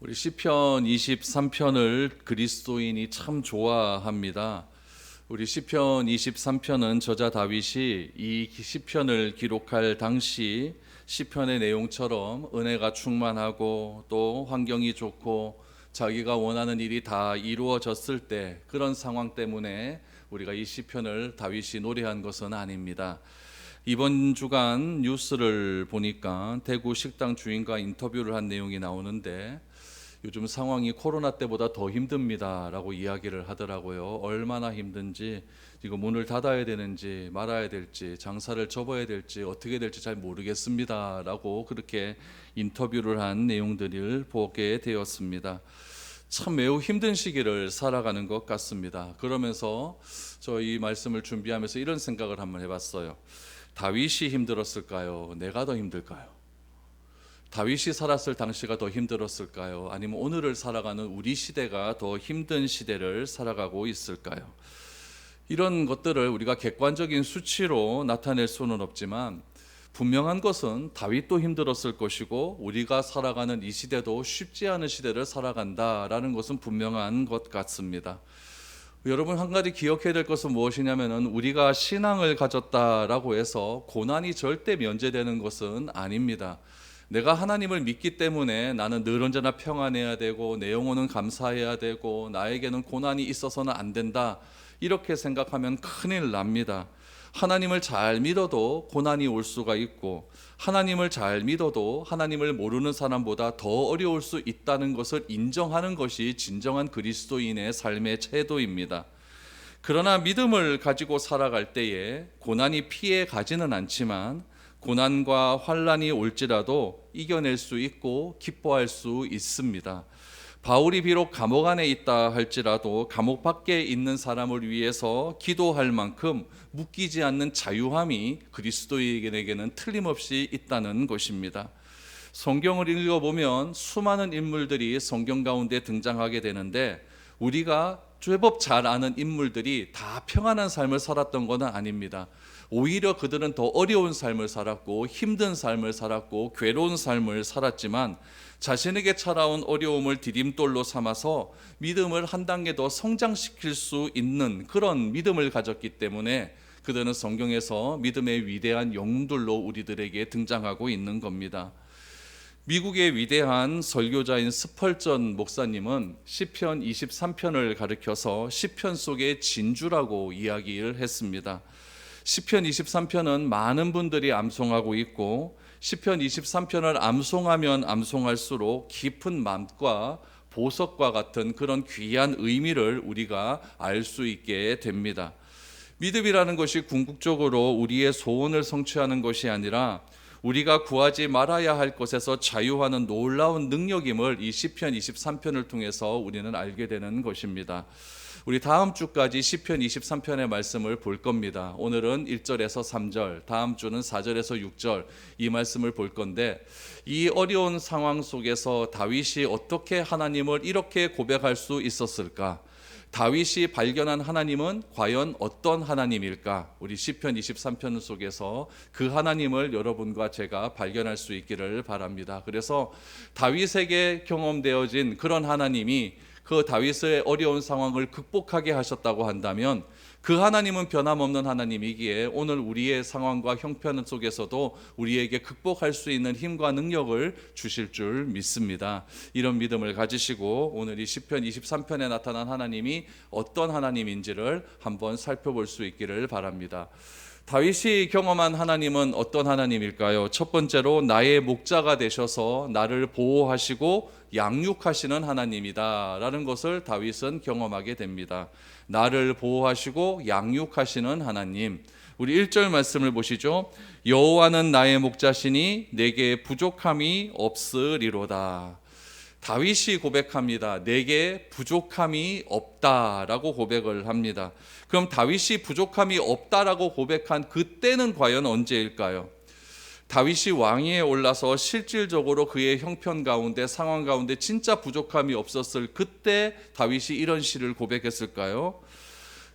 우리 시편 23편을 그리스도인이 참 좋아합니다. 우리 시편 23편은 저자 다윗이 이 시편을 기록할 당시 시편의 내용처럼 은혜가 충만하고 또 환경이 좋고 자기가 원하는 일이 다 이루어졌을 때 그런 상황 때문에 우리가 이 시편을 다윗이 노래한 것은 아닙니다. 이번 주간 뉴스를 보니까 대구 식당 주인과 인터뷰를 한 내용이 나오는데 요즘 상황이 코로나 때보다 더 힘듭니다 라고 이야기를 하더라고요. 얼마나 힘든지, 이거 문을 닫아야 되는지 말아야 될지 장사를 접어야 될지 어떻게 될지 잘 모르겠습니다 라고 그렇게 인터뷰를 한 내용들을 보게 되었습니다. 참 매우 힘든 시기를 살아가는 것 같습니다. 그러면서 저희 말씀을 준비하면서 이런 생각을 한번 해봤어요. 다윗이 힘들었을까요? 내가 더 힘들까요? 다윗이 살았을 당시가 더 힘들었을까요? 아니면 오늘을 살아가는 우리 시대가 더 힘든 시대를 살아가고 있을까요? 이런 것들을 우리가 객관적인 수치로 나타낼 수는 없지만 분명한 것은 다윗도 힘들었을 것이고 우리가 살아가는 이 시대도 쉽지 않은 시대를 살아간다라는 것은 분명한 것 같습니다. 여러분, 한 가지 기억해야 될 것은 무엇이냐면 우리가 신앙을 가졌다라고 해서 고난이 절대 면제되는 것은 아닙니다. 내가 하나님을 믿기 때문에 나는 늘 언제나 평안해야 되고 내 영혼은 감사해야 되고 나에게는 고난이 있어서는 안 된다, 이렇게 생각하면 큰일 납니다. 하나님을 잘 믿어도 고난이 올 수가 있고 하나님을 잘 믿어도 하나님을 모르는 사람보다 더 어려울 수 있다는 것을 인정하는 것이 진정한 그리스도인의 삶의 태도입니다. 그러나 믿음을 가지고 살아갈 때에 고난이 피해 가지는 않지만 고난과 환난이 올지라도 이겨낼 수 있고 기뻐할 수 있습니다. 바울이 비록 감옥 안에 있다 할지라도 감옥 밖에 있는 사람을 위해서 기도할 만큼 묶이지 않는 자유함이 그리스도인에게는 틀림없이 있다는 것입니다. 성경을 읽어보면 수많은 인물들이 성경 가운데 등장하게 되는데 우리가 제법 잘 아는 인물들이 다 평안한 삶을 살았던 것은 아닙니다. 오히려 그들은 더 어려운 삶을 살았고 힘든 삶을 살았고 괴로운 삶을 살았지만 자신에게 찾아온 어려움을 디딤돌로 삼아서 믿음을 한 단계 더 성장시킬 수 있는 그런 믿음을 가졌기 때문에 그들은 성경에서 믿음의 위대한 영웅들로 우리들에게 등장하고 있는 겁니다. 미국의 위대한 설교자인 스펄전 목사님은 시편 23편을 가리켜서 시편 속의 진주라고 이야기를 했습니다. 시편 23편은 많은 분들이 암송하고 있고 시편 23편을 암송하면 암송할수록 깊은 맛과 보석과 같은 그런 귀한 의미를 우리가 알 수 있게 됩니다. 믿음이라는 것이 궁극적으로 우리의 소원을 성취하는 것이 아니라 우리가 구하지 말아야 할 것에서 자유하는 놀라운 능력임을 이 시편 23편을 통해서 우리는 알게 되는 것입니다. 우리 다음 주까지 시편 23편의 말씀을 볼 겁니다. 오늘은 1절에서 3절, 다음 주는 4절에서 6절 이 말씀을 볼 건데 이 어려운 상황 속에서 다윗이 어떻게 하나님을 이렇게 고백할 수 있었을까? 다윗이 발견한 하나님은 과연 어떤 하나님일까? 우리 시편 23편 속에서 그 하나님을 여러분과 제가 발견할 수 있기를 바랍니다. 그래서 다윗에게 경험되어진 그런 하나님이 그 다윗의 어려운 상황을 극복하게 하셨다고 한다면 그 하나님은 변함없는 하나님이기에 오늘 우리의 상황과 형편 속에서도 우리에게 극복할 수 있는 힘과 능력을 주실 줄 믿습니다. 이런 믿음을 가지시고 오늘 이 시편 23편에 나타난 하나님이 어떤 하나님인지를 한번 살펴볼 수 있기를 바랍니다. 다윗이 경험한 하나님은 어떤 하나님일까요? 첫 번째로 나의 목자가 되셔서 나를 보호하시고 양육하시는 하나님이다 라는 것을 다윗은 경험하게 됩니다. 나를 보호하시고 양육하시는 하나님. 우리 1절 말씀을 보시죠. 여호와는 나의 목자시니 내게 부족함이 없으리로다. 다윗이 고백합니다. 내게 부족함이 없다라고 고백을 합니다. 그럼 다윗이 부족함이 없다라고 고백한 그때는 과연 언제일까요? 다윗이 왕위에 올라서 실질적으로 그의 형편 가운데 상황 가운데 진짜 부족함이 없었을 그때 다윗이 이런 시를 고백했을까요?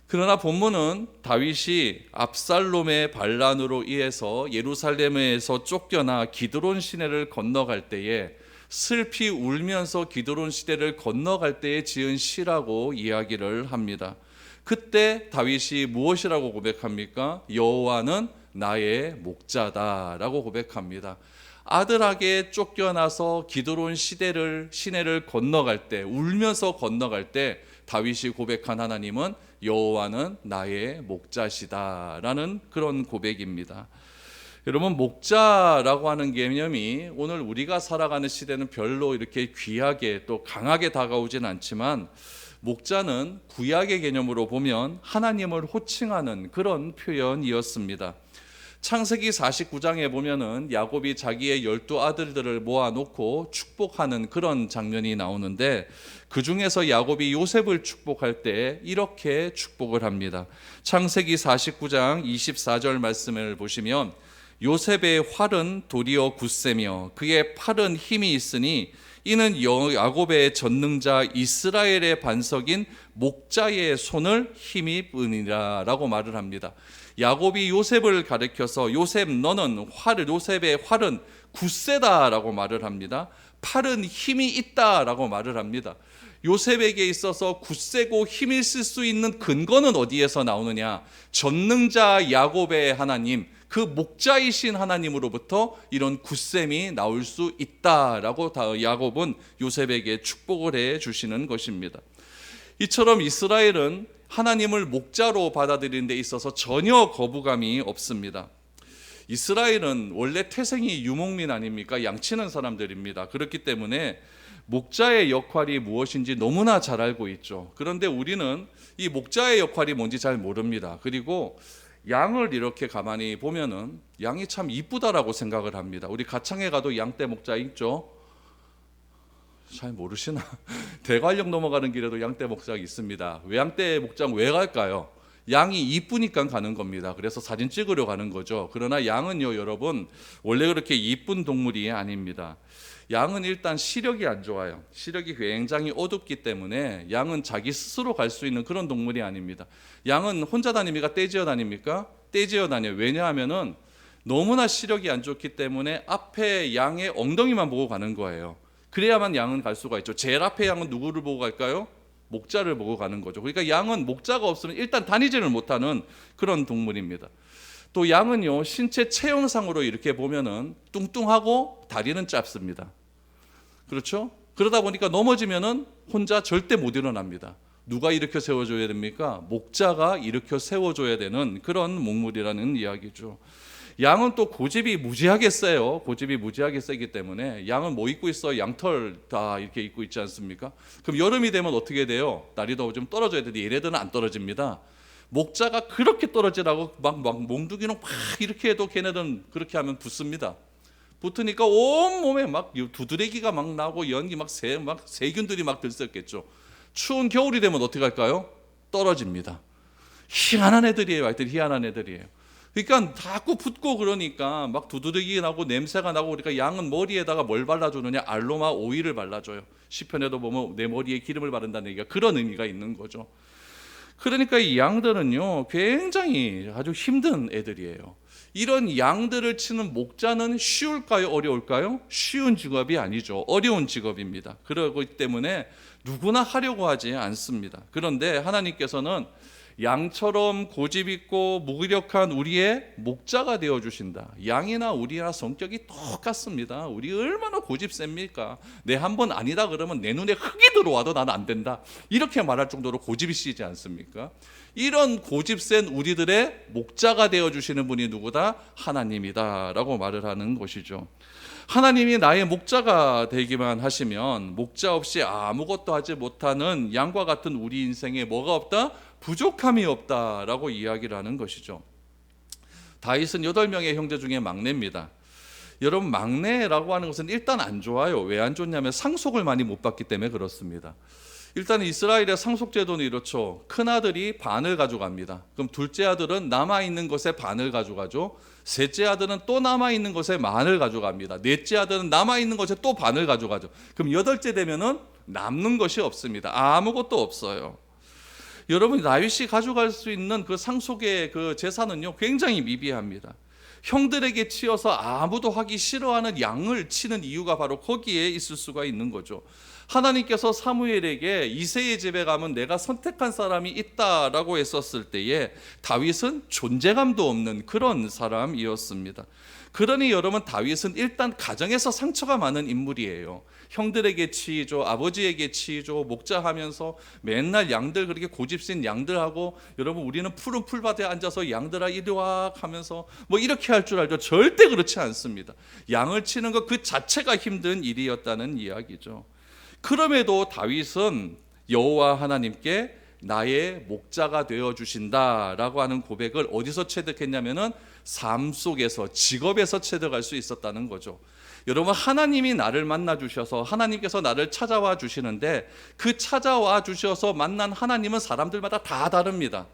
그러나 본문은 다윗이 압살롬의 반란으로 인해서 예루살렘에서 쫓겨나 기드론 시내를 건너갈 때에 슬피 울면서 기드론 시대를 건너갈 때에 지은 시라고 이야기를 합니다. 그때 다윗이 무엇이라고 고백합니까? 여호와는 나의 목자다라고 고백합니다. 아들에게 쫓겨나서 기드론 시내를 건너갈 때, 울면서 건너갈 때 다윗이 고백한 하나님은 여호와는 나의 목자시다라는 그런 고백입니다. 여러분, 목자라고 하는 개념이 오늘 우리가 살아가는 시대는 별로 이렇게 귀하게 또 강하게 다가오진 않지만, 목자는 구약의 개념으로 보면 하나님을 호칭하는 그런 표현이었습니다. 창세기 49장에 보면은 야곱이 자기의 12아들들을 모아놓고 축복하는 그런 장면이 나오는데, 그 중에서 야곱이 요셉을 축복할 때 이렇게 축복을 합니다. 창세기 49장 24절 말씀을 보시면, 요셉의 활은 도리어 굳세며 그의 팔은 힘이 있으니 이는 야곱의 전능자 이스라엘의 반석인 목자의 손을 힘입으니라 라고 말을 합니다. 야곱이 요셉을 가리켜서 요셉 너는 요셉의 활은 굳세다라고 말을 합니다. 팔은 힘이 있다라고 말을 합니다. 요셉에게 있어서 굳세고 힘이 있을 수 있는 근거는 어디에서 나오느냐? 전능자 야곱의 하나님, 그 목자이신 하나님으로부터 이런 굳셈이 나올 수 있다라고 야곱은 요셉에게 축복을 해 주시는 것입니다. 이처럼 이스라엘은 하나님을 목자로 받아들이는 데 있어서 전혀 거부감이 없습니다. 이스라엘은 원래 태생이 유목민 아닙니까? 양치는 사람들입니다. 그렇기 때문에 목자의 역할이 무엇인지 너무나 잘 알고 있죠. 그런데 우리는 이 목자의 역할이 뭔지 잘 모릅니다. 그리고 양을 이렇게 가만히 보면은 양이 참 이쁘다라고 생각을 합니다. 우리 가창에 가도 양떼 목자 있죠? 잘 모르시나? 대관령 넘어가는 길에도 양떼 목장 있습니다. 왜 양떼 목장 왜 갈까요? 양이 이쁘니까 가는 겁니다. 그래서 사진 찍으러 가는 거죠. 그러나 양은요, 여러분, 원래 그렇게 이쁜 동물이 아닙니다. 양은 일단 시력이 안 좋아요. 시력이 굉장히 어둡기 때문에 양은 자기 스스로 갈 수 있는 그런 동물이 아닙니다. 양은 혼자 다닙니까? 떼지어 다닙니까? 떼지어 다녀요. 왜냐하면은 너무나 시력이 안 좋기 때문에 앞에 양의 엉덩이만 보고 가는 거예요. 그래야만 양은 갈 수가 있죠. 제일 앞에 양은 누구를 보고 갈까요? 목자를 보고 가는 거죠. 그러니까 양은 목자가 없으면 일단 다니지를 못하는 그런 동물입니다. 또 양은요, 신체 체형상으로 이렇게 보면은 뚱뚱하고 다리는 짧습니다. 그렇죠? 그러다 보니까 넘어지면은 혼자 절대 못 일어납니다. 누가 일으켜 세워줘야 됩니까? 목자가 일으켜 세워줘야 되는 그런 목물이라는 이야기죠. 양은 또 고집이 무지하게 세요. 고집이 무지하게 세기 때문에 양은 뭐 입고 있어요? 양털 다 이렇게 입고 있지 않습니까? 그럼 여름이 되면 어떻게 돼요? 날이 더 좀 떨어져야 되는데 얘네들은 안 떨어집니다. 목자가 그렇게 떨어지라고 막 몽둥이로 막 이렇게 해도 걔네들은 그렇게 하면 붙습니다. 붙으니까 온몸에 막 두드레기가 막 나고 연기 막 세균들이 막 들썩겠죠. 추운 겨울이 되면 어떻게 할까요? 떨어집니다. 희한한 애들이에요. 하여튼 희한한 애들이에요. 그러니까 자꾸 붙고 그러니까 막 두드러기 나고 냄새가 나고, 그러니까 양은 머리에다가 뭘 발라주느냐? 알로마 오일을 발라줘요. 시편에도 보면 내 머리에 기름을 바른다는 얘기가 그런 의미가 있는 거죠. 그러니까 이 양들은요, 굉장히 아주 힘든 애들이에요. 이런 양들을 치는 목자는 쉬울까요? 어려울까요? 쉬운 직업이 아니죠. 어려운 직업입니다. 그러기 때문에 누구나 하려고 하지 않습니다. 그런데 하나님께서는 양처럼 고집 있고 무기력한 우리의 목자가 되어주신다. 양이나 우리나 성격이 똑같습니다. 우리 얼마나 고집 셉니까? 내 한 번 아니다 그러면 내 눈에 흙이 들어와도 나는 안 된다, 이렇게 말할 정도로 고집이 세지 않습니까? 이런 고집 센 우리들의 목자가 되어주시는 분이 누구다? 하나님이다 라고 말을 하는 것이죠. 하나님이 나의 목자가 되기만 하시면 목자 없이 아무것도 하지 못하는 양과 같은 우리 인생에 뭐가 없다? 부족함이 없다라고 이야기를 하는 것이죠. 다윗은 8명의 형제 중에 막내입니다. 여러분, 막내라고 하는 것은 일단 안 좋아요. 왜 안 좋냐면 상속을 많이 못 받기 때문에 그렇습니다. 일단 이스라엘의 상속제도는 이렇죠. 큰아들이 반을 가져갑니다. 그럼 둘째 아들은 남아있는 것의 반을 가져가죠. 셋째 아들은 또 남아있는 것의 반을 가져갑니다. 넷째 아들은 남아있는 것의 또 반을 가져가죠. 그럼 여덟째 되면은 남는 것이 없습니다. 아무것도 없어요. 여러분, 다윗이 가져갈 수 있는 그 상속의 그 재산은요, 굉장히 미비합니다. 형들에게 치여서 아무도 하기 싫어하는 양을 치는 이유가 바로 거기에 있을 수가 있는 거죠. 하나님께서 사무엘에게 이새의 집에 가면 내가 선택한 사람이 있다라고 했었을 때에 다윗은 존재감도 없는 그런 사람이었습니다. 그러니 여러분, 다윗은 일단 가정에서 상처가 많은 인물이에요. 형들에게 치이죠, 아버지에게 치이죠, 목자하면서 맨날 양들, 그렇게 고집센 양들하고, 여러분 우리는 푸른 풀밭에 앉아서 양들아 이리 와 하면서 뭐 이렇게 할 줄 알죠? 절대 그렇지 않습니다. 양을 치는 것 그 자체가 힘든 일이었다는 이야기죠. 그럼에도 다윗은 여호와 하나님께 나의 목자가 되어 주신다라고 하는 고백을 어디서 체득했냐면은 삶 속에서, 직업에서 체득할 수 있었다는 거죠. 여러분, 하나님이 나를 만나 주셔서 하나님께서 나를 찾아와 주시는데, 그 찾아와 주셔서 만난 하나님은 사람들마다 다 다릅니다.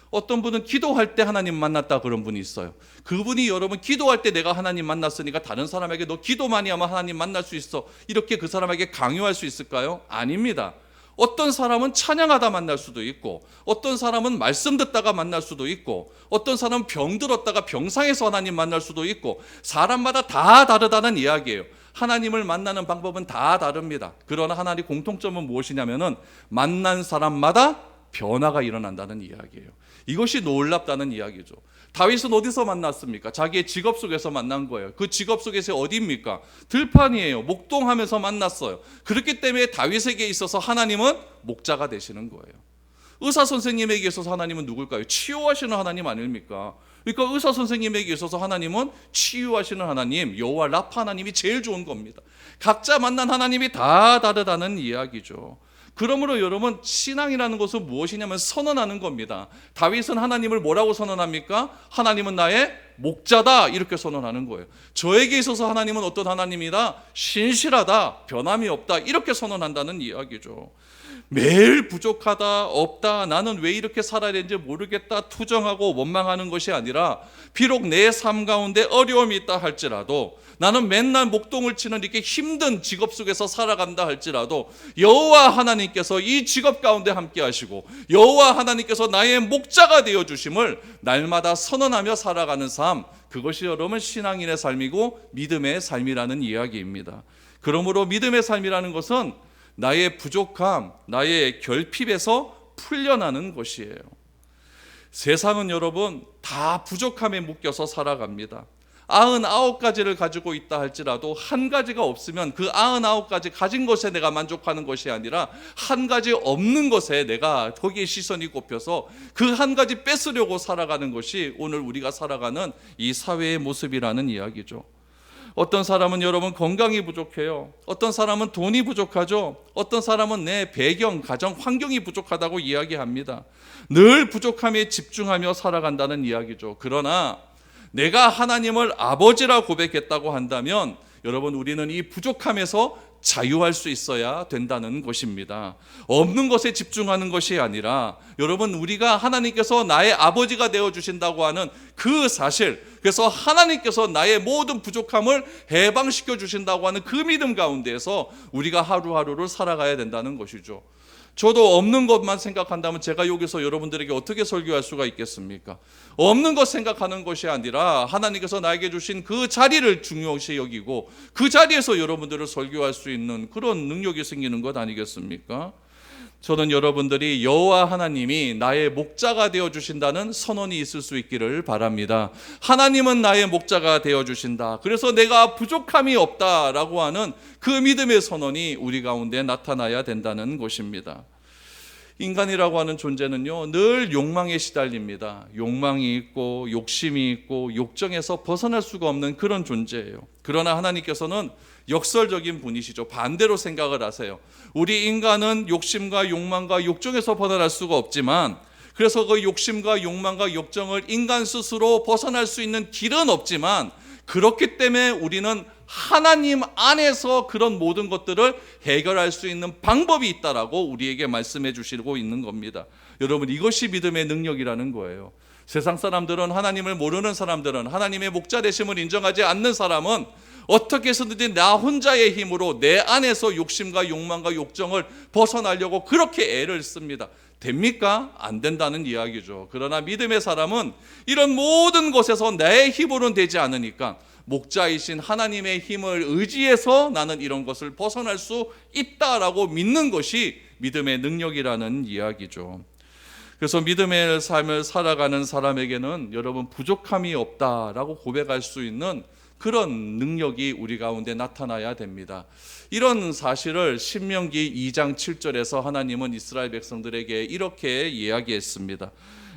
어떤 분은 기도할 때 하나님 만났다 그런 분이 있어요. 그분이 여러분 기도할 때 내가 하나님 만났으니까 다른 사람에게 너 기도 많이 하면 하나님 만날 수 있어, 이렇게 그 사람에게 강요할 수 있을까요? 아닙니다. 어떤 사람은 찬양하다 만날 수도 있고, 어떤 사람은 말씀 듣다가 만날 수도 있고, 어떤 사람은 병 들었다가 병상에서 하나님 만날 수도 있고, 사람마다 다 다르다는 이야기예요. 하나님을 만나는 방법은 다 다릅니다. 그러나 하나님 공통점은 무엇이냐면은 만난 사람마다 변화가 일어난다는 이야기예요. 이것이 놀랍다는 이야기죠. 다윗은 어디서 만났습니까? 자기의 직업 속에서 만난 거예요. 그 직업 속에서 어디입니까? 들판이에요. 목동하면서 만났어요. 그렇기 때문에 다윗에게 있어서 하나님은 목자가 되시는 거예요. 의사 선생님에게 있어서 하나님은 누굴까요? 치유하시는 하나님 아닙니까? 그러니까 의사 선생님에게 있어서 하나님은 치유하시는 하나님, 여호와 라파 하나님이 제일 좋은 겁니다. 각자 만난 하나님이 다 다르다는 이야기죠. 그러므로 여러분, 신앙이라는 것은 무엇이냐면 선언하는 겁니다. 다윗은 하나님을 뭐라고 선언합니까? 하나님은 나의 목자다, 이렇게 선언하는 거예요. 저에게 있어서 하나님은 어떤 하나님이다? 신실하다, 변함이 없다, 이렇게 선언한다는 이야기죠. 매일 부족하다, 없다, 나는 왜 이렇게 살아야 되는지 모르겠다 투정하고 원망하는 것이 아니라, 비록 내 삶 가운데 어려움이 있다 할지라도, 나는 맨날 목동을 치는 이렇게 힘든 직업 속에서 살아간다 할지라도 여호와 하나님께서 이 직업 가운데 함께 하시고 여호와 하나님께서 나의 목자가 되어 주심을 날마다 선언하며 살아가는 삶, 그것이 여러분 신앙인의 삶이고 믿음의 삶이라는 이야기입니다. 그러므로 믿음의 삶이라는 것은 나의 부족함, 나의 결핍에서 풀려나는 것이에요. 세상은 여러분 다 부족함에 묶여서 살아갑니다. 99가지를 가지고 있다 할지라도 한 가지가 없으면 그 99가지 가진 것에 내가 만족하는 것이 아니라 한 가지 없는 것에 내가 거기에 시선이 꼽혀서 그 한 가지 뺏으려고 살아가는 것이 오늘 우리가 살아가는 이 사회의 모습이라는 이야기죠. 어떤 사람은 여러분 건강이 부족해요. 어떤 사람은 돈이 부족하죠. 어떤 사람은 내 배경, 가정, 환경이 부족하다고 이야기합니다. 늘 부족함에 집중하며 살아간다는 이야기죠. 그러나 내가 하나님을 아버지라 고백했다고 한다면 여러분, 우리는 이 부족함에서 자유할 수 있어야 된다는 것입니다. 없는 것에 집중하는 것이 아니라 여러분, 우리가 하나님께서 나의 아버지가 되어주신다고 하는 그 사실, 그래서 하나님께서 나의 모든 부족함을 해방시켜 주신다고 하는 그 믿음 가운데에서 우리가 하루하루를 살아가야 된다는 것이죠. 저도 없는 것만 생각한다면 제가 여기서 여러분들에게 어떻게 설교할 수가 있겠습니까? 없는 것 생각하는 것이 아니라 하나님께서 나에게 주신 그 자리를 중요시 여기고 그 자리에서 여러분들을 설교할 수 있는 그런 능력이 생기는 것 아니겠습니까? 저는 여러분들이 여호와 하나님이 나의 목자가 되어주신다는 선언이 있을 수 있기를 바랍니다. 하나님은 나의 목자가 되어주신다, 그래서 내가 부족함이 없다라고 하는 그 믿음의 선언이 우리 가운데 나타나야 된다는 것입니다. 인간이라고 하는 존재는요, 늘 욕망에 시달립니다. 욕망이 있고 욕심이 있고 욕정에서 벗어날 수가 없는 그런 존재예요. 그러나 하나님께서는 역설적인 분이시죠. 반대로 생각을 하세요. 우리 인간은 욕심과 욕망과 욕정에서 벗어날 수가 없지만, 그래서 그 욕심과 욕망과 욕정을 인간 스스로 벗어날 수 있는 길은 없지만, 그렇기 때문에 우리는 하나님 안에서 그런 모든 것들을 해결할 수 있는 방법이 있다라고 우리에게 말씀해 주시고 있는 겁니다. 여러분, 이것이 믿음의 능력이라는 거예요. 세상 사람들은, 하나님을 모르는 사람들은, 하나님의 목자 되심을 인정하지 않는 사람은 어떻게 해서든지 나 혼자의 힘으로 내 안에서 욕심과 욕망과 욕정을 벗어나려고 그렇게 애를 씁니다. 됩니까? 안 된다는 이야기죠. 그러나 믿음의 사람은 이런 모든 것에서 내 힘으로는 되지 않으니까 목자이신 하나님의 힘을 의지해서 나는 이런 것을 벗어날 수 있다라고 믿는 것이 믿음의 능력이라는 이야기죠. 그래서 믿음의 삶을 살아가는 사람에게는 여러분 부족함이 없다라고 고백할 수 있는 그런 능력이 우리 가운데 나타나야 됩니다. 이런 사실을 신명기 2장 7절에서 하나님은 이스라엘 백성들에게 이렇게 이야기했습니다.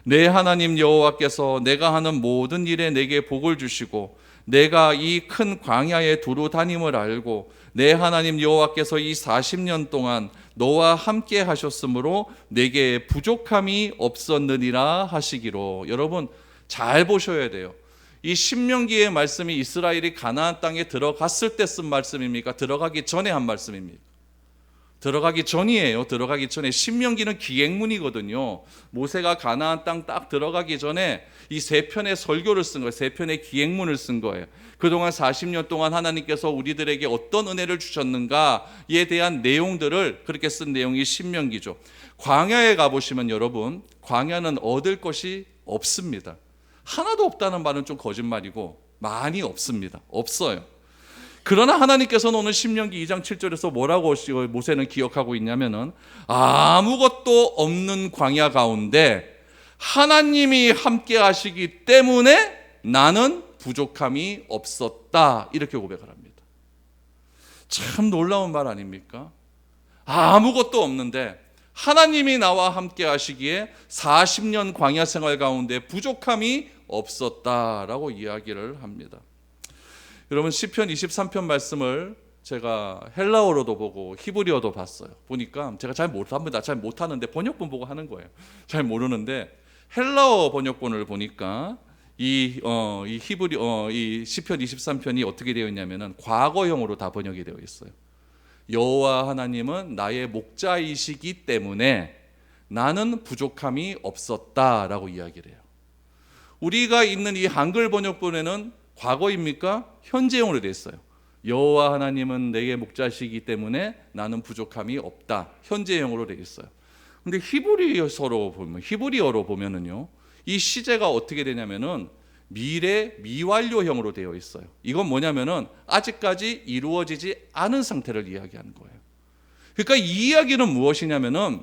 내 하나님 여호와께서 내가 하는 모든 일에 내게 복을 주시고 내가 이 큰 광야에 두루 다님을 알고 내 하나님 여호와께서 이 40년 동안 너와 함께 하셨으므로 내게 부족함이 없었느니라 하시기로. 여러분 잘 보셔야 돼요. 이 신명기의 말씀이 이스라엘이 가나안 땅에 들어갔을 때 쓴 말씀입니까? 들어가기 전에 한 말씀입니까? 들어가기 전이에요. 들어가기 전에. 신명기는 기행문이거든요. 모세가 가나안 땅 딱 들어가기 전에 이 세 편의 설교를 쓴 거예요. 세 편의 기행문을 쓴 거예요. 그동안 40년 동안 하나님께서 우리들에게 어떤 은혜를 주셨는가에 대한 내용들을 그렇게 쓴 내용이 신명기죠. 광야에 가보시면 여러분, 광야는 얻을 것이 없습니다. 하나도 없다는 말은 좀 거짓말이고 많이 없습니다. 없어요. 그러나 하나님께서는 오늘 신명기 2장 7절에서 뭐라고 모세는 기억하고 있냐면은 아무것도 없는 광야 가운데 하나님이 함께 하시기 때문에 나는 부족함이 없었다, 이렇게 고백을 합니다. 참 놀라운 말 아닙니까? 아무것도 없는데 하나님이 나와 함께 하시기에 40년 광야 생활 가운데 부족함이 없었다라고 이야기를 합니다. 여러분 시편 23편 말씀을 제가 헬라어로도 보고 히브리어도 봤어요. 보니까 제가 잘 못합니다. 잘 못하는데 번역본 보고 하는 거예요. 잘 모르는데 헬라어 번역본을 보니까 이 시편 23편이 어떻게 되어 있냐면은 과거형으로 다 번역이 되어 있어요. 여호와 하나님은 나의 목자이시기 때문에 나는 부족함이 없었다라고 이야기를 해요. 우리가 있는 이 한글 번역본에는 과거입니까? 현재형으로 되어 있어요. 여호와 하나님은 내게 목자시기 때문에 나는 부족함이 없다. 현재형으로 되어 있어요. 근데 히브리어로 보면은요, 이 시제가 어떻게 되냐면은 미래 미완료형으로 되어 있어요. 이건 뭐냐면은 아직까지 이루어지지 않은 상태를 이야기하는 거예요. 그러니까 이 이야기는 무엇이냐면은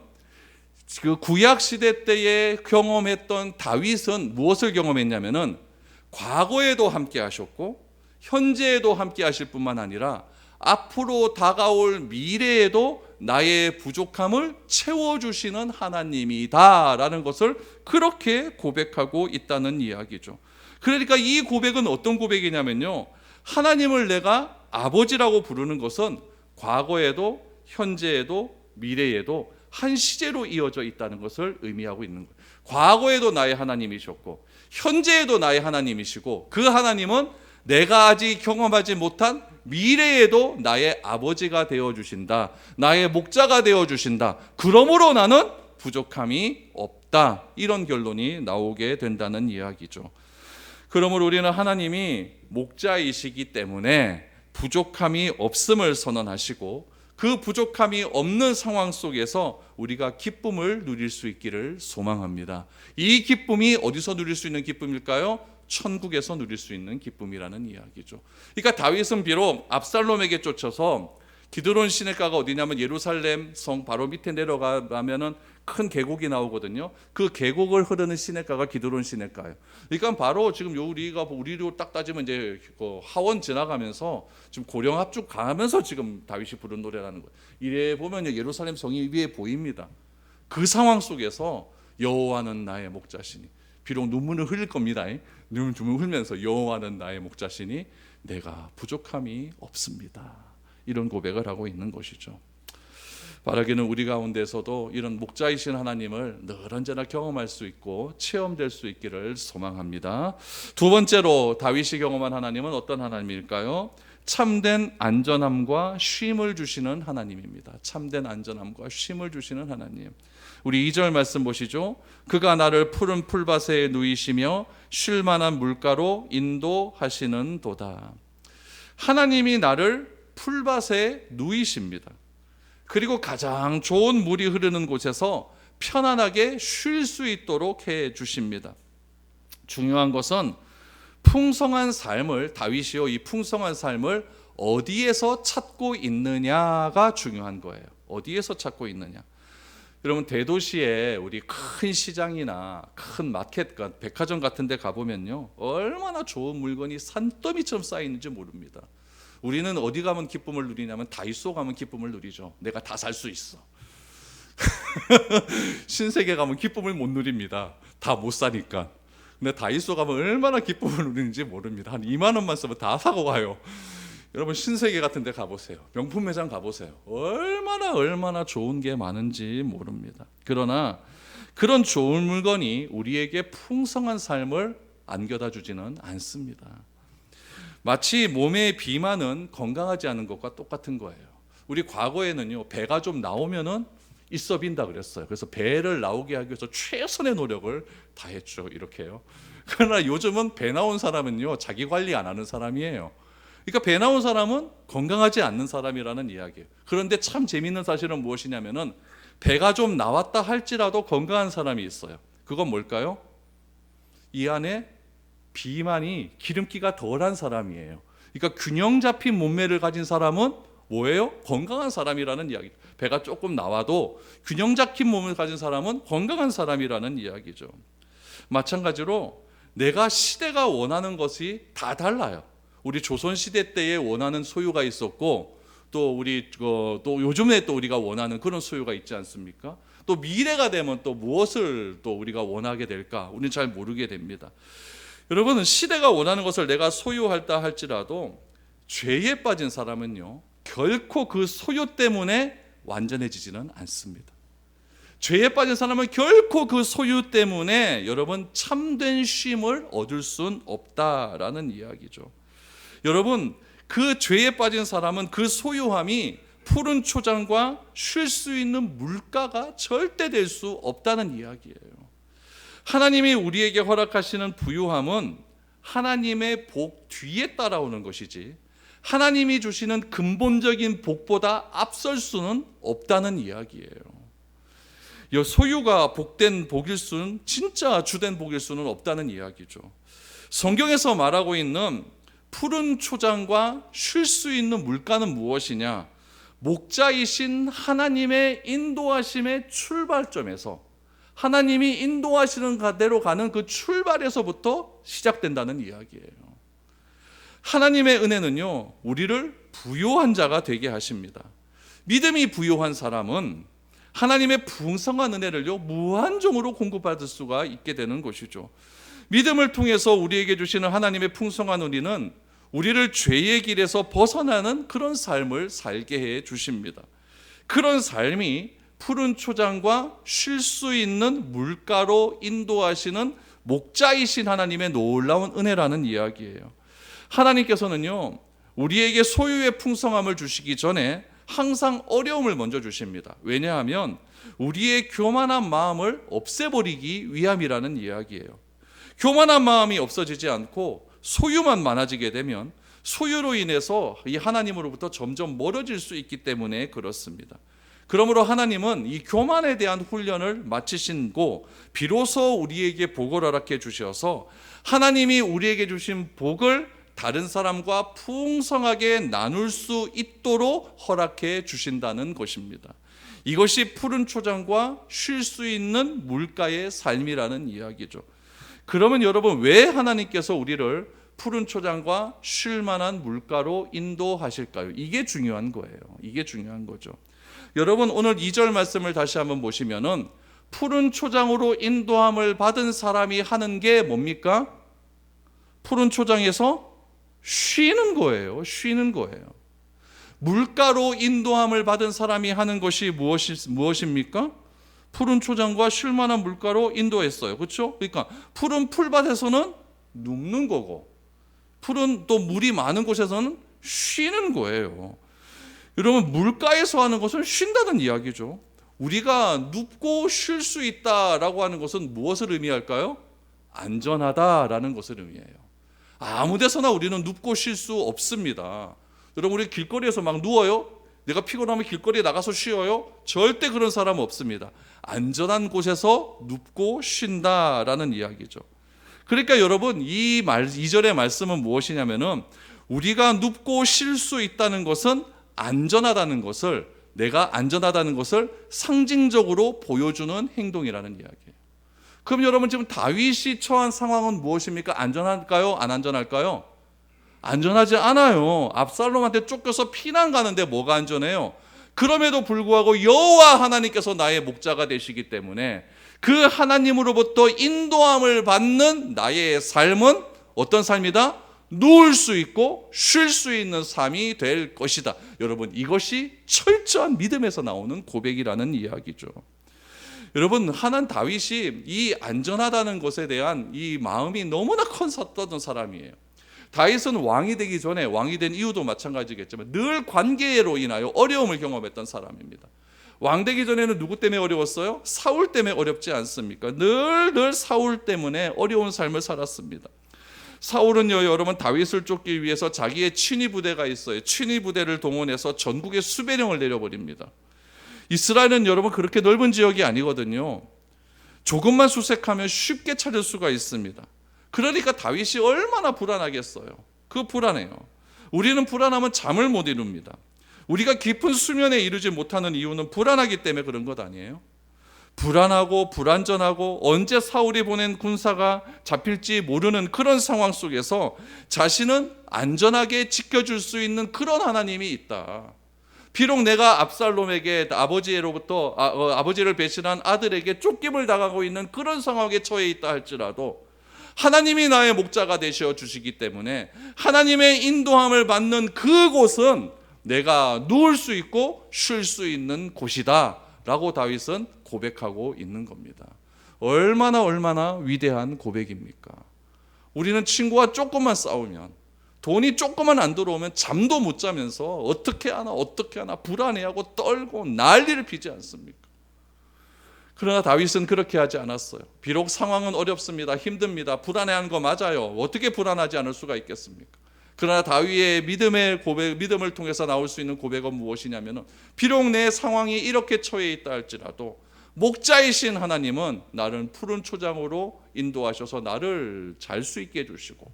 그 구약 시대 때에 경험했던 다윗은 무엇을 경험했냐면은 과거에도 함께 하셨고 현재에도 함께 하실 뿐만 아니라 앞으로 다가올 미래에도 나의 부족함을 채워주시는 하나님이다라는 것을 그렇게 고백하고 있다는 이야기죠. 그러니까 이 고백은 어떤 고백이냐면요, 하나님을 내가 아버지라고 부르는 것은 과거에도 현재에도 미래에도 한 시제로 이어져 있다는 것을 의미하고 있는 거예요. 과거에도 나의 하나님이셨고 현재에도 나의 하나님이시고 그 하나님은 내가 아직 경험하지 못한 미래에도 나의 아버지가 되어주신다. 나의 목자가 되어주신다. 그러므로 나는 부족함이 없다. 이런 결론이 나오게 된다는 이야기죠. 그러므로 우리는 하나님이 목자이시기 때문에 부족함이 없음을 선언하시고 그 부족함이 없는 상황 속에서 우리가 기쁨을 누릴 수 있기를 소망합니다. 이 기쁨이 어디서 누릴 수 있는 기쁨일까요? 천국에서 누릴 수 있는 기쁨이라는 이야기죠. 그러니까 다윗은 비록 압살롬에게 쫓아서 기드론 시내가가 어디냐면 예루살렘 성 바로 밑에 내려가면은 큰 계곡이 나오거든요. 그 계곡을 흐르는 시내가가 기드론 시내가예요. 그러니까 바로 지금 우리로 딱 따지면 이제 그 하원 지나가면서 지금 고령 합죽 가면서 지금 다윗이 부른 노래라는 거예요. 이래 보면 예루살렘 성이 위에 보입니다. 그 상황 속에서 여호와는 나의 목자시니, 비록 눈물을 흘릴 겁니다. 눈물을 흘면서 여호와는 나의 목자시니 내가 부족함이 없습니다. 이런 고백을 하고 있는 것이죠. 바라기는 우리 가운데서도 이런 목자이신 하나님을 늘 언제나 경험할 수 있고 체험될 수 있기를 소망합니다. 두 번째로 다윗이 경험한 하나님은 어떤 하나님일까요? 참된 안전함과 쉼을 주시는 하나님입니다. 참된 안전함과 쉼을 주시는 하나님. 우리 2절 말씀 보시죠. 그가 나를 푸른 풀밭에 누이시며 쉴 만한 물가로 인도하시는 도다. 하나님이 나를 풀밭에 누이십니다. 그리고 가장 좋은 물이 흐르는 곳에서 편안하게 쉴 수 있도록 해 주십니다. 중요한 것은 풍성한 삶을, 다윗이요, 이 풍성한 삶을 어디에서 찾고 있느냐가 중요한 거예요. 어디에서 찾고 있느냐. 여러분, 대도시에 우리 큰 시장이나 큰 마켓, 백화점 같은 데 가보면요, 얼마나 좋은 물건이 산더미처럼 쌓이는지 모릅니다. 우리는 어디 가면 기쁨을 누리냐면 다이소 가면 기쁨을 누리죠. 내가 다 살 수 있어. 신세계 가면 기쁨을 못 누립니다. 다 못 사니까. 근데 다이소 가면 얼마나 기쁨을 누리는지 모릅니다. 한 2만 원만 쓰면 다 사고 가요. 여러분, 신세계 같은 데 가보세요. 명품 매장 가보세요. 얼마나 좋은 게 많은지 모릅니다. 그러나 그런 좋은 물건이 우리에게 풍성한 삶을 안겨다 주지는 않습니다. 마치 몸의 비만은 건강하지 않은 것과 똑같은 거예요. 우리 과거에는요, 배가 좀 나오면은 있어 빈다 그랬어요. 그래서 배를 나오게 하기 위해서 최선의 노력을 다했죠. 이렇게요. 그러나 요즘은 배 나온 사람은요, 자기 관리 안 하는 사람이에요. 그러니까 배 나온 사람은 건강하지 않는 사람이라는 이야기예요. 그런데 참 재미있는 사실은 무엇이냐면은 배가 좀 나왔다 할지라도 건강한 사람이 있어요. 그건 뭘까요? 이 안에 비만이, 기름기가 덜한 사람이에요. 그러니까 균형 잡힌 몸매를 가진 사람은 뭐예요? 건강한 사람이라는 이야기. 배가 조금 나와도 균형 잡힌 몸을 가진 사람은 건강한 사람이라는 이야기죠. 마찬가지로 내가 시대가 원하는 것이 다 달라요. 우리 조선시대 때에 원하는 소유가 있었고, 또 요즘에 또 우리가 원하는 그런 소유가 있지 않습니까? 또 미래가 되면 또 무엇을 또 우리가 원하게 될까? 우리는 잘 모르게 됩니다. 여러분은 시대가 원하는 것을 내가 소유할다 할지라도 죄에 빠진 사람은요, 결코 그 소유 때문에 완전해지지는 않습니다. 죄에 빠진 사람은 결코 그 소유 때문에 여러분 참된 쉼을 얻을 순 없다라는 이야기죠. 여러분, 그 죄에 빠진 사람은 그 소유함이 푸른 초장과 쉴 수 있는 물가가 절대 될 수 없다는 이야기예요. 하나님이 우리에게 허락하시는 부유함은 하나님의 복 뒤에 따라오는 것이지 하나님이 주시는 근본적인 복보다 앞설 수는 없다는 이야기예요. 소유가 복된 복일 수는, 진짜 주된 복일 수는 없다는 이야기죠. 성경에서 말하고 있는 푸른 초장과 쉴 수 있는 물가는 무엇이냐? 목자이신 하나님의 인도하심의 출발점에서, 하나님이 인도하시는 대로 가는 그 출발에서부터 시작된다는 이야기예요. 하나님의 은혜는요, 우리를 부요한 자가 되게 하십니다. 믿음이 부요한 사람은 하나님의 풍성한 은혜를요, 무한정으로 공급받을 수가 있게 되는 것이죠. 믿음을 통해서 우리에게 주시는 하나님의 풍성한 은혜는 우리를 죄의 길에서 벗어나는 그런 삶을 살게 해 주십니다. 그런 삶이 푸른 초장과 쉴 수 있는 물가로 인도하시는 목자이신 하나님의 놀라운 은혜라는 이야기예요. 하나님께서는요, 우리에게 소유의 풍성함을 주시기 전에 항상 어려움을 먼저 주십니다. 왜냐하면 우리의 교만한 마음을 없애버리기 위함이라는 이야기예요. 교만한 마음이 없어지지 않고 소유만 많아지게 되면 소유로 인해서 이 하나님으로부터 점점 멀어질 수 있기 때문에 그렇습니다. 그러므로 하나님은 이 교만에 대한 훈련을 마치시고 비로소 우리에게 복을 허락해 주셔서 하나님이 우리에게 주신 복을 다른 사람과 풍성하게 나눌 수 있도록 허락해 주신다는 것입니다. 이것이 푸른 초장과 쉴 수 있는 물가의 삶이라는 이야기죠. 그러면 여러분, 왜 하나님께서 우리를 푸른 초장과 쉴 만한 물가로 인도하실까요? 이게 중요한 거예요. 이게 중요한 거죠. 여러분, 오늘 2절 말씀을 다시 한번 보시면은 푸른 초장으로 인도함을 받은 사람이 하는 게 뭡니까? 푸른 초장에서 쉬는 거예요. 쉬는 거예요. 물가로 인도함을 받은 사람이 하는 것이 무엇입니까? 푸른 초장과 쉴 만한 물가로 인도했어요. 그렇죠? 그러니까 푸른 풀밭에서는 눕는 거고, 푸른 또 물이 많은 곳에서는 쉬는 거예요. 여러분, 물가에서 하는 것은 쉰다는 이야기죠. 우리가 눕고 쉴 수 있다라고 하는 것은 무엇을 의미할까요? 안전하다라는 것을 의미해요. 아무 데서나 우리는 눕고 쉴 수 없습니다. 여러분, 우리 길거리에서 막 누워요? 내가 피곤하면 길거리에 나가서 쉬어요? 절대 그런 사람 없습니다. 안전한 곳에서 눕고 쉰다라는 이야기죠. 그러니까 여러분, 이 2절의 말씀은 무엇이냐면은 우리가 눕고 쉴 수 있다는 것은 안전하다는 것을, 내가 안전하다는 것을 상징적으로 보여주는 행동이라는 이야기예요. 그럼 여러분, 지금 다윗이 처한 상황은 무엇입니까? 안전할까요? 안 안전할까요? 안전하지 않아요. 압살롬한테 쫓겨서 피난 가는데 뭐가 안전해요? 그럼에도 불구하고 여호와 하나님께서 나의 목자가 되시기 때문에 그 하나님으로부터 인도함을 받는 나의 삶은 어떤 삶이다? 누울 수 있고 쉴 수 있는 삶이 될 것이다. 여러분, 이것이 철저한 믿음에서 나오는 고백이라는 이야기죠. 여러분, 다윗이 이 안전하다는 것에 대한 이 마음이 너무나 컸었던 사람이에요. 다윗은 왕이 되기 전에, 왕이 된 이유도 마찬가지겠지만 늘 관계로 인하여 어려움을 경험했던 사람입니다. 왕 되기 전에는 누구 때문에 어려웠어요? 사울 때문에 어렵지 않습니까? 늘 사울 때문에 어려운 삶을 살았습니다. 사울은요, 여러분, 다윗을 쫓기 위해서 자기의 친위 부대가 있어요. 친위 부대를 동원해서 전국에 수배령을 내려버립니다. 이스라엘은 여러분 그렇게 넓은 지역이 아니거든요. 조금만 수색하면 쉽게 찾을 수가 있습니다. 그러니까 다윗이 얼마나 불안하겠어요. 불안해요. 우리는 불안하면 잠을 못 이룹니다. 우리가 깊은 수면에 이르지 못하는 이유는 불안하기 때문에 그런 것 아니에요? 불안하고 불안전하고 언제 사울이 보낸 군사가 잡힐지 모르는 그런 상황 속에서 자신은 안전하게 지켜줄 수 있는 그런 하나님이 있다. 비록 내가 압살롬에게 아버지를 배신한 아들에게 쫓김을 당하고 있는 그런 상황에 처해 있다 할지라도 하나님이 나의 목자가 되셔 주시기 때문에 하나님의 인도함을 받는 그곳은 내가 누울 수 있고 쉴 수 있는 곳이다 라고 다윗은 고백하고 있는 겁니다. 얼마나 위대한 고백입니까? 우리는 친구와 조금만 싸우면, 돈이 조금만 안 들어오면 잠도 못 자면서 어떻게 하나 불안해하고 떨고 난리를 피지 않습니까? 그러나 다윗은 그렇게 하지 않았어요. 비록 상황은 어렵습니다. 힘듭니다. 불안해하는 거 맞아요. 어떻게 불안하지 않을 수가 있겠습니까? 그러나 다윗의 믿음을 통해서 나올 수 있는 고백은 무엇이냐면, 비록 내 상황이 이렇게 처해 있다 할지라도 목자이신 하나님은 나를 푸른 초장으로 인도하셔서 나를 잘 수 있게 해주시고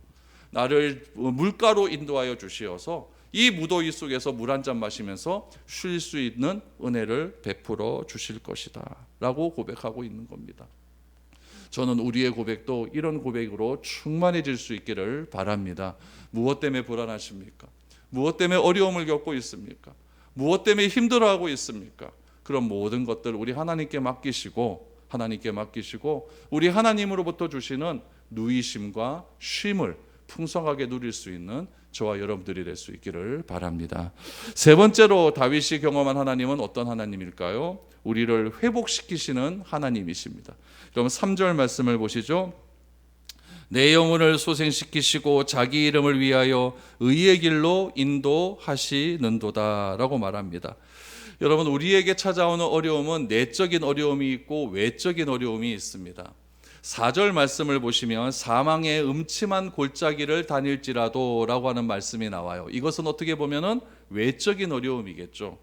나를 물가로 인도하여 주시어서 이 무더위 속에서 물 한 잔 마시면서 쉴 수 있는 은혜를 베풀어 주실 것이다 라고 고백하고 있는 겁니다. 저는 우리의 고백도 이런 고백으로 충만해질 수 있기를 바랍니다. 무엇 때문에 불안하십니까? 무엇 때문에 어려움을 겪고 있습니까? 무엇 때문에 힘들어하고 있습니까? 그런 모든 것들 우리 하나님께 맡기시고 우리 하나님으로부터 주시는 누이심과 쉼을 풍성하게 누릴 수 있는 저와 여러분들이 될 수 있기를 바랍니다. 세 번째로 다윗이 경험한 하나님은 어떤 하나님일까요? 우리를 회복시키시는 하나님이십니다. 그럼 3절 말씀을 보시죠. 내 영혼을 소생시키시고 자기 이름을 위하여 의의 길로 인도하시는도다 라고 말합니다. 여러분, 우리에게 찾아오는 어려움은 내적인 어려움이 있고 외적인 어려움이 있습니다. 4절 말씀을 보시면 사망의 음침한 골짜기를 다닐지라도 라고 하는 말씀이 나와요. 이것은 어떻게 보면은 외적인 어려움이겠죠.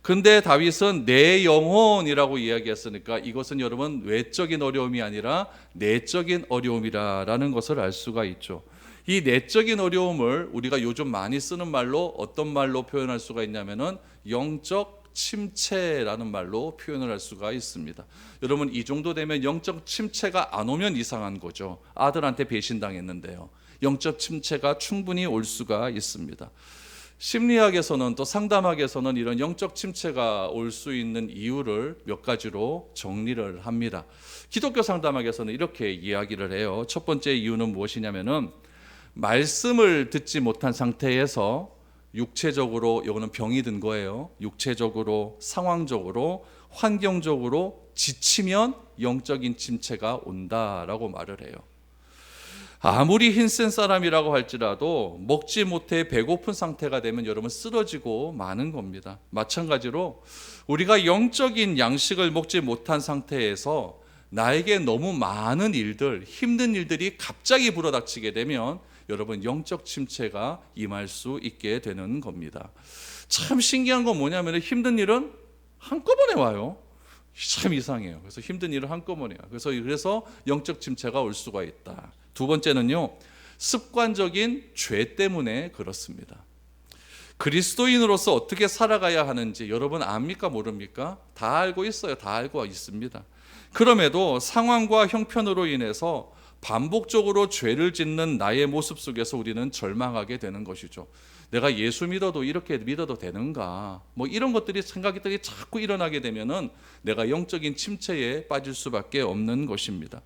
근데 다윗은 내 영혼이라고 이야기했으니까 이것은 여러분 외적인 어려움이 아니라 내적인 어려움이라는 것을 알 수가 있죠. 이 내적인 어려움을 우리가 요즘 많이 쓰는 말로 어떤 말로 표현할 수가 있냐면은 영적 침체라는 말로 표현을 할 수가 있습니다. 여러분, 이 정도 되면 영적 침체가 안 오면 이상한 거죠. 아들한테 배신당했는데요. 영적 침체가 충분히 올 수가 있습니다. 심리학에서는 또 상담학에서는 이런 영적 침체가 올 수 있는 이유를 몇 가지로 정리를 합니다. 기독교 상담학에서는 이렇게 이야기를 해요. 첫 번째 이유는 무엇이냐면은 말씀을 듣지 못한 상태에서 육체적으로, 이거는 병이 든 거예요. 육체적으로, 상황적으로, 환경적으로 지치면 영적인 침체가 온다라고 말을 해요. 아무리 힘센 사람이라고 할지라도 먹지 못해 배고픈 상태가 되면 여러분 쓰러지고 마는 겁니다. 마찬가지로 우리가 영적인 양식을 먹지 못한 상태에서 나에게 너무 많은 일들, 힘든 일들이 갑자기 불어닥치게 되면 여러분 영적 침체가 임할 수 있게 되는 겁니다. 참 신기한 건 뭐냐면 힘든 일은 한꺼번에 와요. 참 이상해요. 그래서 힘든 일은 한꺼번에 와요. 그래서 영적 침체가 올 수가 있다. 두 번째는요, 습관적인 죄 때문에 그렇습니다. 그리스도인으로서 어떻게 살아가야 하는지 여러분 압니까 모릅니까? 다 알고 있어요. 다 알고 있습니다. 그럼에도 상황과 형편으로 인해서 반복적으로 죄를 짓는 나의 모습 속에서 우리는 절망하게 되는 것이죠. 내가 예수 믿어도 이렇게 믿어도 되는가? 이런 것들이 생각들이 자꾸 일어나게 되면은 내가 영적인 침체에 빠질 수밖에 없는 것입니다.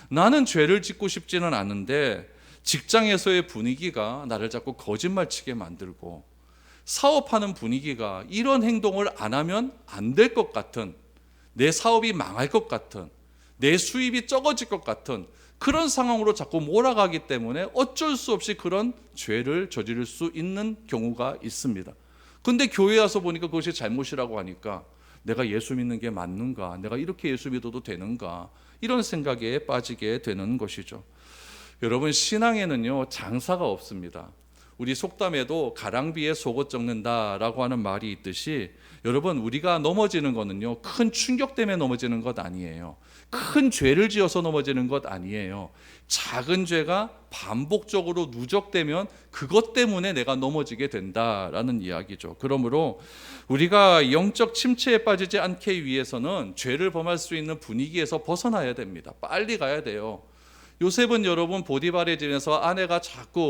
나는 죄를 짓고 싶지는 않은데 직장에서의 분위기가 나를 자꾸 거짓말치게 만들고, 사업하는 분위기가 이런 행동을 안 하면 안 될 것 같은, 내 사업이 망할 것 같은, 내 수입이 적어질 것 같은 그런 상황으로 자꾸 몰아가기 때문에 어쩔 수 없이 그런 죄를 저지를 수 있는 경우가 있습니다. 근데 교회에 와서 보니까 그것이 잘못이라고 하니까 내가 예수 믿는 게 맞는가? 내가 이렇게 예수 믿어도 되는가? 이런 생각에 빠지게 되는 것이죠. 여러분, 신앙에는요, 장사가 없습니다. 우리 속담에도 가랑비에 속옷 적는다라고 하는 말이 있듯이, 여러분, 우리가 넘어지는 거는요, 큰 충격 때문에 넘어지는 것 아니에요. 큰 죄를 지어서 넘어지는 것 아니에요. 작은 죄가 반복적으로 누적되면 그것 때문에 내가 넘어지게 된다라는 이야기죠. 그러므로 우리가 영적 침체에 빠지지 않기 위해서는 죄를 범할 수 있는 분위기에서 벗어나야 됩니다. 빨리 가야 돼요. 요셉은 여러분 보디발의 집에서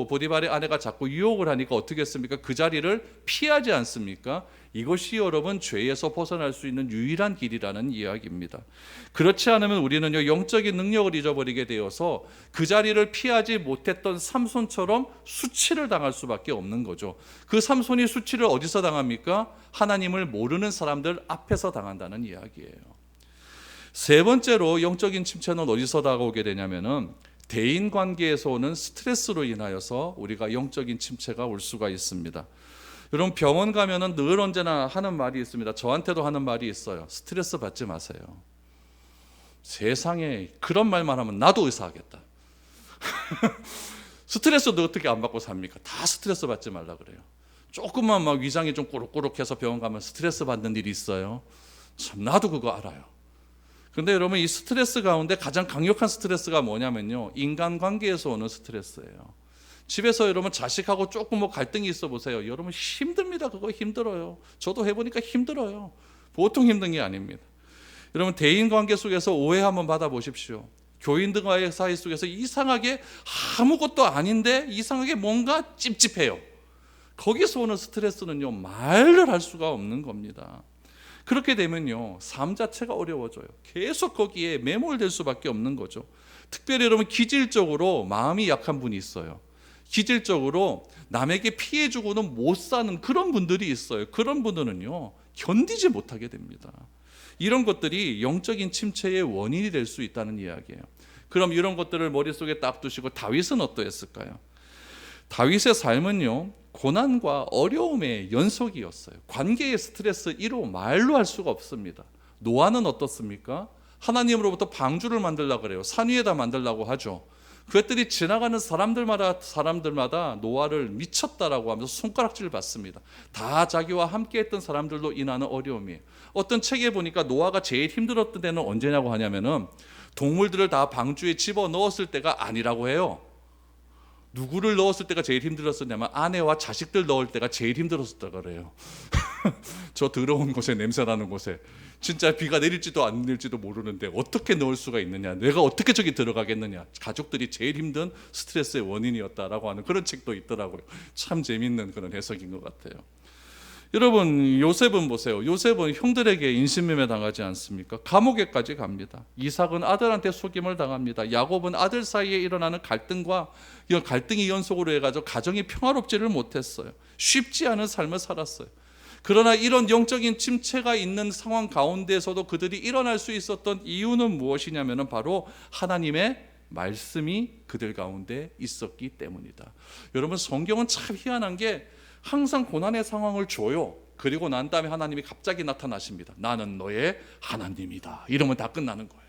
보디발의 아내가 자꾸 유혹을 하니까 어떻게 했습니까? 그 자리를 피하지 않습니까? 이것이 여러분 죄에서 벗어날 수 있는 유일한 길이라는 이야기입니다. 그렇지 않으면 우리는요, 영적인 능력을 잊어버리게 되어서 그 자리를 피하지 못했던 삼손처럼 수치를 당할 수밖에 없는 거죠. 그 삼손이 수치를 어디서 당합니까? 하나님을 모르는 사람들 앞에서 당한다는 이야기예요. 세 번째로 영적인 침체는 어디서 다가오게 되냐면은 대인 관계에서 오는 스트레스로 인하여서 우리가 영적인 침체가 올 수가 있습니다. 여러분, 병원 가면은 늘 언제나 하는 말이 있습니다. 저한테도 하는 말이 있어요. 스트레스 받지 마세요. 세상에 그런 말만 하면 나도 의사하겠다. 스트레스도 어떻게 안 받고 삽니까? 다 스트레스 받지 말라 그래요. 조금만 위장이 좀 꼬록꼬록해서 병원 가면 스트레스 받는 일이 있어요. 참, 나도 그거 알아요. 그런데 여러분, 이 스트레스 가운데 가장 강력한 스트레스가 뭐냐면요, 인간관계에서 오는 스트레스예요. 집에서 여러분 자식하고 조금 갈등이 있어 보세요. 여러분 힘듭니다. 그거 힘들어요. 저도 해보니까 힘들어요. 보통 힘든 게 아닙니다. 여러분, 대인관계 속에서 오해 한번 받아보십시오. 교인들과의 사이 속에서 이상하게 아무것도 아닌데 이상하게 뭔가 찝찝해요. 거기서 오는 스트레스는요, 말을 할 수가 없는 겁니다. 그렇게 되면요, 삶 자체가 어려워져요. 계속 거기에 매몰될 수밖에 없는 거죠. 특별히 여러분, 기질적으로 마음이 약한 분이 있어요. 기질적으로 남에게 피해 주고는 못 사는 그런 분들이 있어요. 그런 분들은요, 견디지 못하게 됩니다. 이런 것들이 영적인 침체의 원인이 될 수 있다는 이야기예요. 그럼 이런 것들을 머릿속에 딱 두시고 다윗은 어떠했을까요? 다윗의 삶은요, 고난과 어려움의 연속이었어요. 관계의 스트레스 1호 말로 할 수가 없습니다. 노아는 어떻습니까? 하나님으로부터 방주를 만들려고 그래요. 산 위에다 만들려고 하죠. 그것들이 지나가는 사람들마다 노아를 미쳤다라고 하면서 손가락질을 받습니다. 다 자기와 함께했던 사람들로 인하는 어려움이에요. 어떤 책에 보니까 노아가 제일 힘들었던 때는 언제냐고 하냐면은 동물들을 다 방주에 집어 넣었을 때가 아니라고 해요. 누구를 넣었을 때가 제일 힘들었었냐면 아내와 자식들 넣을 때가 제일 힘들었었다 그래요. 저 더러운 곳에, 냄새나는 곳에 진짜 비가 내릴지도 안 내릴지도 모르는데 어떻게 넣을 수가 있느냐, 내가 어떻게 저기 들어가겠느냐, 가족들이 제일 힘든 스트레스의 원인이었다라고 하는 그런 책도 있더라고요. 참 재밌는 그런 해석인 것 같아요. 여러분, 요셉은 보세요. 요셉은 형들에게 인신매매 당하지 않습니까? 감옥에까지 갑니다. 이삭은 아들한테 속임을 당합니다. 야곱은 아들 사이에 일어나는 갈등이 연속으로 해가지고 가정이 평화롭지를 못했어요. 쉽지 않은 삶을 살았어요. 그러나 이런 영적인 침체가 있는 상황 가운데서도 그들이 일어날 수 있었던 이유는 무엇이냐면 바로 하나님의 말씀이 그들 가운데 있었기 때문이다. 여러분, 성경은 참 희한한 게 항상 고난의 상황을 줘요. 그리고 난 다음에 하나님이 갑자기 나타나십니다. 나는 너의 하나님이다. 이러면 다 끝나는 거예요.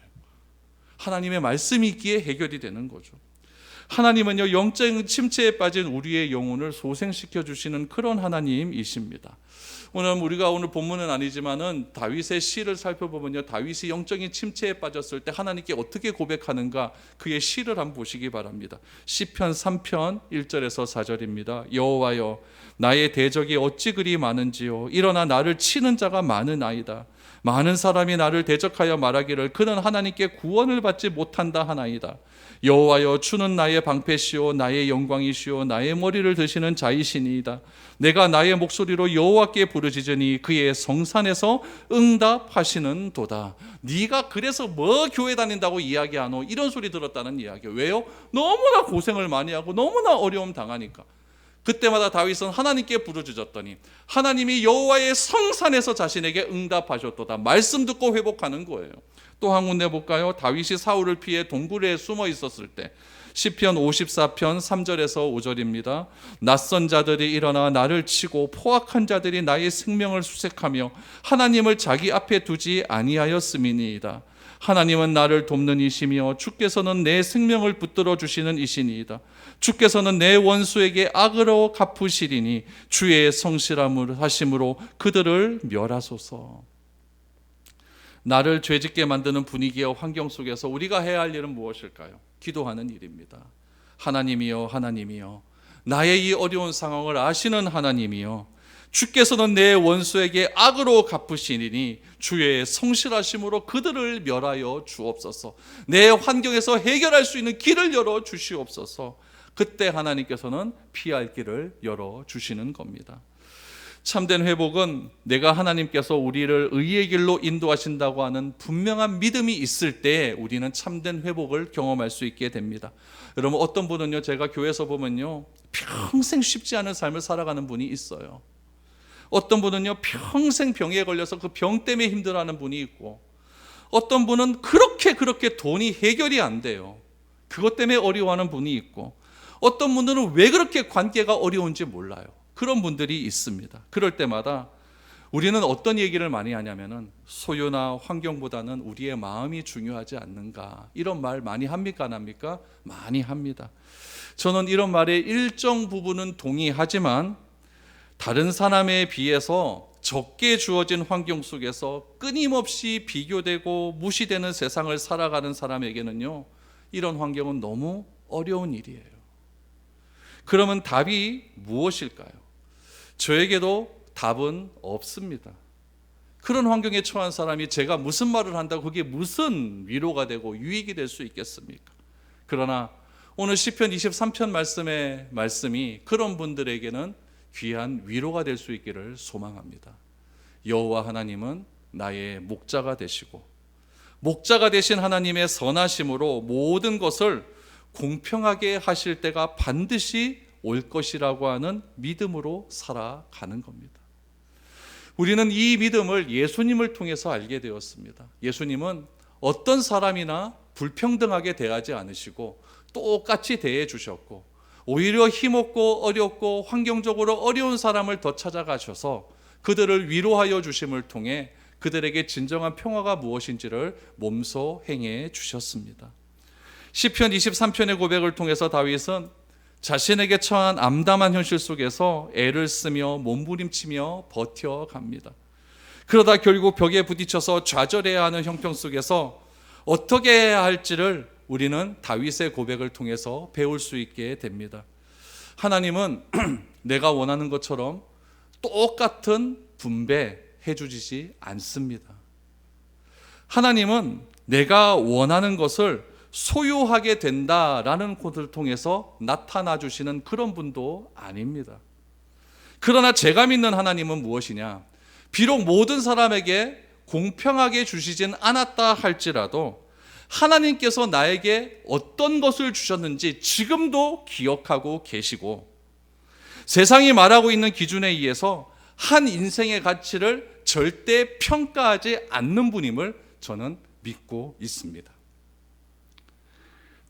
하나님의 말씀이 있기에 해결이 되는 거죠. 하나님은요, 영적 침체에 빠진 우리의 영혼을 소생시켜 주시는 그런 하나님이십니다. 우리가 오늘 본문은 아니지만은 다윗의 시를 살펴보면요, 다윗이 영적인 침체에 빠졌을 때 하나님께 어떻게 고백하는가, 그의 시를 한번 보시기 바랍니다. 시편 3편 1절에서 4절입니다. 여호와여, 나의 대적이 어찌 그리 많은지요. 일어나 나를 치는 자가 많으나이다. 많은 사람이 나를 대적하여 말하기를 그는 하나님께 구원을 받지 못한다 하나이다. 여호와여, 주는 나의 방패시오 나의 영광이시오 나의 머리를 드시는 자이시니이다. 내가 나의 목소리로 여호와께 부르짖으니 그의 성산에서 응답하시는 도다. 네가 그래서 뭐 교회 다닌다고 이야기하노? 이런 소리 들었다는 이야기예요. 왜요? 너무나 고생을 많이 하고 너무나 어려움 당하니까. 그때마다 다윗은 하나님께 부르짖었더니 하나님이 여호와의 성산에서 자신에게 응답하셨도다. 말씀 듣고 회복하는 거예요. 또 한 군데 볼까요? 다윗이 사울을 피해 동굴에 숨어 있었을 때 시편 54편 3절에서 5절입니다. 낯선 자들이 일어나 나를 치고 포악한 자들이 나의 생명을 수색하며 하나님을 자기 앞에 두지 아니하였음이니이다. 하나님은 나를 돕는 이시며 주께서는 내 생명을 붙들어 주시는 이시니이다. 주께서는 내 원수에게 악으로 갚으시리니 주의 성실함을 하심으로 그들을 멸하소서. 나를 죄짓게 만드는 분위기와 환경 속에서 우리가 해야 할 일은 무엇일까요? 기도하는 일입니다. 하나님이여, 하나님이여, 나의 이 어려운 상황을 아시는 하나님이여, 주께서는 내 원수에게 악으로 갚으시니 주의 성실하심으로 그들을 멸하여 주옵소서. 내 환경에서 해결할 수 있는 길을 열어 주시옵소서. 그때 하나님께서는 피할 길을 열어 주시는 겁니다. 참된 회복은 내가 하나님께서 우리를 의의 길로 인도하신다고 하는 분명한 믿음이 있을 때 우리는 참된 회복을 경험할 수 있게 됩니다. 여러분, 어떤 분은요, 제가 교회에서 보면요, 평생 쉽지 않은 삶을 살아가는 분이 있어요. 어떤 분은요, 평생 병에 걸려서 그 병 때문에 힘들어하는 분이 있고, 어떤 분은 그렇게 돈이 해결이 안 돼요. 그것 때문에 어려워하는 분이 있고, 어떤 분들은 왜 그렇게 관계가 어려운지 몰라요. 그런 분들이 있습니다. 그럴 때마다 우리는 어떤 얘기를 많이 하냐면은 소유나 환경보다는 우리의 마음이 중요하지 않는가, 이런 말 많이 합니까, 안 합니까? 많이 합니다. 저는 이런 말에 일정 부분은 동의하지만 다른 사람에 비해서 적게 주어진 환경 속에서 끊임없이 비교되고 무시되는 세상을 살아가는 사람에게는요, 이런 환경은 너무 어려운 일이에요. 그러면 답이 무엇일까요? 저에게도 답은 없습니다. 그런 환경에 처한 사람이 제가 무슨 말을 한다고 그게 무슨 위로가 되고 유익이 될 수 있겠습니까? 그러나 오늘 시편 23편 말씀이 그런 분들에게는 귀한 위로가 될 수 있기를 소망합니다. 여호와 하나님은 나의 목자가 되시고 목자가 되신 하나님의 선하심으로 모든 것을 공평하게 하실 때가 반드시 올 것이라고 하는 믿음으로 살아가는 겁니다. 우리는 이 믿음을 예수님을 통해서 알게 되었습니다. 예수님은 어떤 사람이나 불평등하게 대하지 않으시고 똑같이 대해 주셨고, 오히려 힘없고 어렵고 환경적으로 어려운 사람을 더 찾아가셔서 그들을 위로하여 주심을 통해 그들에게 진정한 평화가 무엇인지를 몸소 행해 주셨습니다. 시편 23편의 고백을 통해서 다윗은 자신에게 처한 암담한 현실 속에서 애를 쓰며 몸부림치며 버텨갑니다. 그러다 결국 벽에 부딪혀서 좌절해야 하는 형편 속에서 어떻게 해야 할지를 우리는 다윗의 고백을 통해서 배울 수 있게 됩니다. 하나님은 내가 원하는 것처럼 똑같은 분배해 주시지 않습니다. 하나님은 내가 원하는 것을 소유하게 된다라는 것을 통해서 나타나 주시는 그런 분도 아닙니다. 그러나 제가 믿는 하나님은 무엇이냐? 비록 모든 사람에게 공평하게 주시진 않았다 할지라도 하나님께서 나에게 어떤 것을 주셨는지 지금도 기억하고 계시고, 세상이 말하고 있는 기준에 의해서 한 인생의 가치를 절대 평가하지 않는 분임을 저는 믿고 있습니다.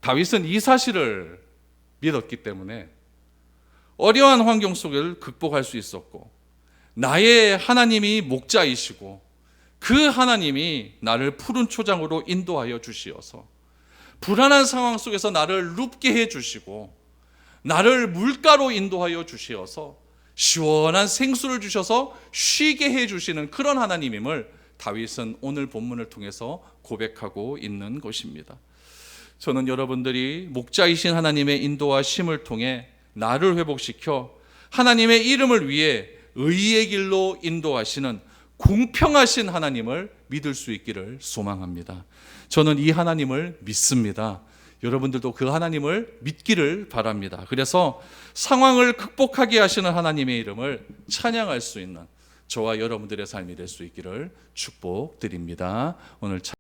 다윗은 이 사실을 믿었기 때문에 어려운 환경 속을 극복할 수 있었고, 나의 하나님이 목자이시고 그 하나님이 나를 푸른 초장으로 인도하여 주시어서 불안한 상황 속에서 나를 눕게 해주시고 나를 물가로 인도하여 주시어서 시원한 생수를 주셔서 쉬게 해주시는 그런 하나님임을 다윗은 오늘 본문을 통해서 고백하고 있는 것입니다. 저는 여러분들이 목자이신 하나님의 인도와 심을 통해 나를 회복시켜 하나님의 이름을 위해 의의 길로 인도하시는 공평하신 하나님을 믿을 수 있기를 소망합니다. 저는 이 하나님을 믿습니다. 여러분들도 그 하나님을 믿기를 바랍니다. 그래서 상황을 극복하게 하시는 하나님의 이름을 찬양할 수 있는 저와 여러분들의 삶이 될 수 있기를 축복드립니다. 오늘